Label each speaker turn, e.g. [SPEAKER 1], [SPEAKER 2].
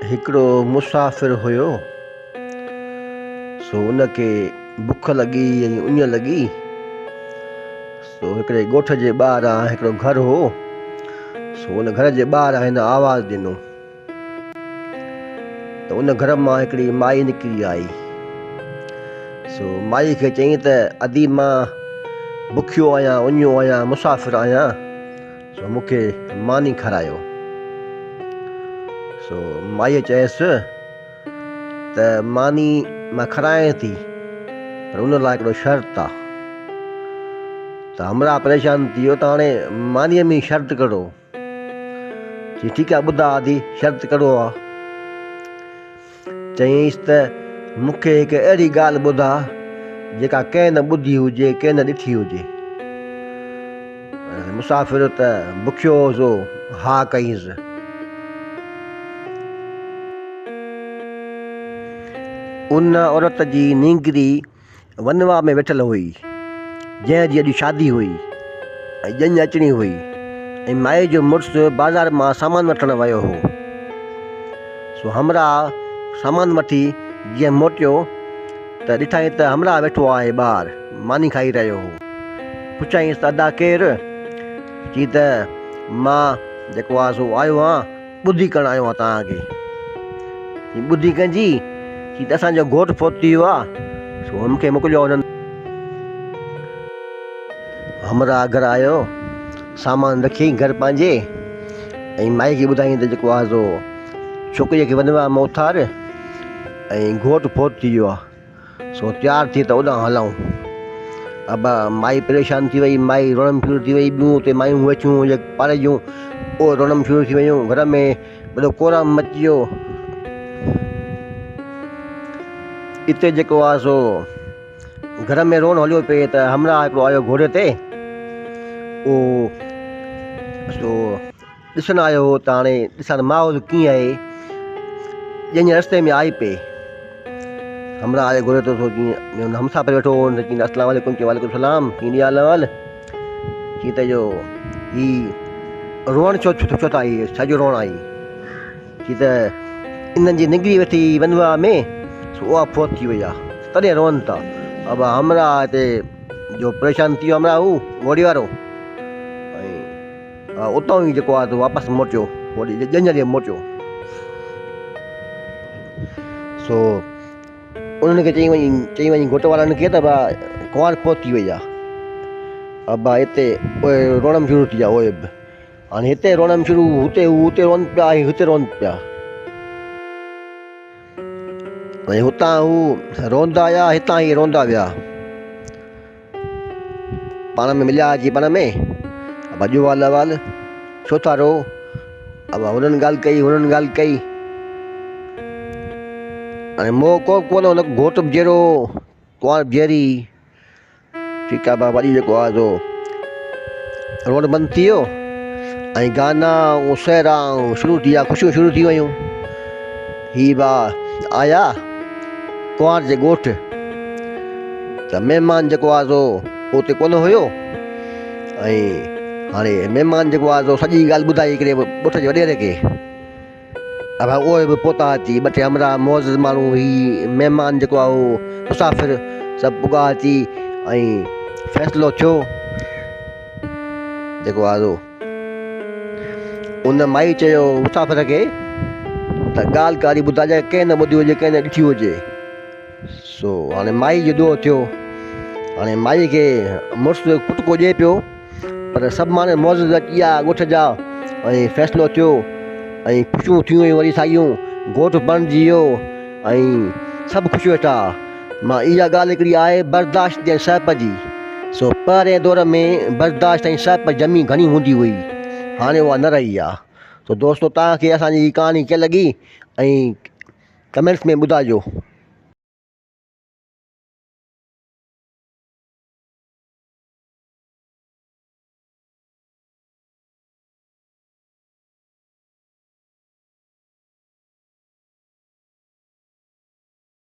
[SPEAKER 1] हिकिड़ो मुसाफ़िर हुयो। सो उनखे बुख लॻी ऐं उञ लॻी। सो हिकिड़े ॻोठ जे ॿाहिरां हिकिड़ो घरु हो। सो उन घर जे ॿाहिरां हिन आवाज़ु ॾिनो त उन घर मां हिकिड़ी माई निकिरी आई। सो माई खे चयईं त अदी मां बुखियो आहियां, उञो आहियां, मुसाफ़िर आहियां, सो मूंखे मानी खारायो। सो माईअ चयसि त मानी मां खारायां थी, पर उन लाइ हिकिड़ो शर्त आहे। त हमरा परेशान थी वियो त हाणे मानीअ में शर्त कहिड़ो? चई ठीकु आहे, ॿुधा आदि शर्त कहिड़ो आहे? चयईंसि त मूंखे हिकु अहिड़ी ॻाल्हि ॿुधा जेका कंहिं न ॿुधी हुजे, कंहिं न ॾिठी हुजे। मुसाफ़िर त बुखियो सो हा कईंसि। उन औरत जी नींगरी वनवा में वेठल हुई, जंहिंजी अॼु शादी हुई ऐं ॼञ अचणी हुई, ऐं माई जो मुड़ुसु बाज़ार मां सामान वठणु वियो हो। सो हमरा सामान वठी जीअं मोटियो त ॾिठईं त हमरा वेठो आहे ॿाहिरि, मानी खाई रहियो हो। पुछाईंसि त अदा केरु? चई त मां जेको आहे सो आयो आहियां, ॿुधी करणु आयो आहियां तव्हांखे। ॿुधी कंहिंजी? चई त असांजो घोटु फोत थी वियो आहे, सो मूंखे मोकिलियो हुननि। हमरा घर आयो, सामान रखी घर पंहिंजे, ऐं माई खे ॿुधाईं त जेको आहे सो छोकिरीअ खे वनवा में उथार ऐं घोटु फोत थी वियो आहे, सो तयारु थी त ओॾां हलूं। अब माई परेशान थी वई, माई रोअण शुरू थी वई। ॿियूं हुते मायूं वेठियूं पाड़े जूं, उहे रोअण शुरू थी वियूं। घर में वॾो कोराम मची वियो। हिते जेको आहे सो घर में रोअण हलियो पिए त हमरा हिकिड़ो आयो घोड़े ते। उहो सो ॾिसणु आयो हो त हाणे ॾिसण माहौल कीअं आहे। ॼञ रस्ते में आई पे, हमरा आयो घोड़े ते। सो जीअं हमसाफिर वेठो हो, चईं अस्सलाम वालेकुम। चई वालेकुम सलाम, कीअं हाल अहवाल? चई त जो ही रोअण छो था आई, छाजो रोअण आई? चई त इन्हनि जी निंगरी वेठी वनवा में, सो उहा फोत थी वई आहे, तॾहिं रोअनि था। अब हमरा हिते जो परेशान थी वियो हमरा हू घोड़ी वारो, ऐं उतां ई जेको आहे वापसि मोटियो, ॼञ ॾे मोटियो। सो उन्हनि खे चई वञी घोट वारनि खे त कुंवार फोत थी वई आहे। अब हिते उहे रोअण शुरू थी विया। उहे बि हाणे हिते रोअण शुरू, हुते रोअनि पिया, हिते रोअनि पिया। ऐं हुतां हू रोअंदा आया, हितां ई रोअंदा विया, पाण में मिलिया अची पाण में। अब अॼु हाल अहवाल, छो था रो? अब हुननि ॻाल्हि कई, हुननि ॻाल्हि कई। हाणे मोह को कोन, हुन घोटु बि जहिड़ो, कुंवार जहिड़ी। ठीकु आहे, वरी जेको आहे सो रोअण बंदि थी वियो, ऐं गाना ऐं सहरा शुरू थी विया, ख़ुशियूं शुरू थी वियूं। ही आया कुंवार जे ॻोठु, त महिमान जेको आहे सो उते कोन हुयो। ऐं हाणे महिमान जेको आहे सो सॼी ॻाल्हि ॿुधाई हिकिड़े ॻोठ जे वॾेरे खे। अब उहे बि पहुता अची, ॿ टे हमरा मौज़ माण्हू, ही महिमान जेको आहे उहो मुसाफ़िर सभु पुॻा अची, ऐं फ़ैसिलो थियो जेको आहे सो। उन माई चयो मुसाफ़िर खे त ॻाल्हि कारी ॿुधाइजांइ, कंहिं न ॿुधी हुजे, कंहिं न ॾिठी हुजे। सो हाणे माई जो ॾोह थियो। हाणे माई खे मुड़ुसु कुटको ॾिए पियो, पर सभु माण्हू मौज़ अची विया ॻोठ जा, ऐं फ़ैसिलो थियो, ऐं ख़ुशियूं थी वियूं वरी साॻियूं। घोटु बणिजी वियो, ऐं सभु ख़ुशि वेठा। मां इहा ॻाल्हि हिकिड़ी आहे बर्दाश्त ऐं सहिप जी। सो पहिरें दौर में बर्दाश्त ऐं सहिप जमी घणी हूंदी हुई, हाणे उहा न रही आहे। सो दोस्तो, तव्हांखे असांजी कहाणी कीअं लॻी, ऐं कमेंट्स में ॿुधाइजो।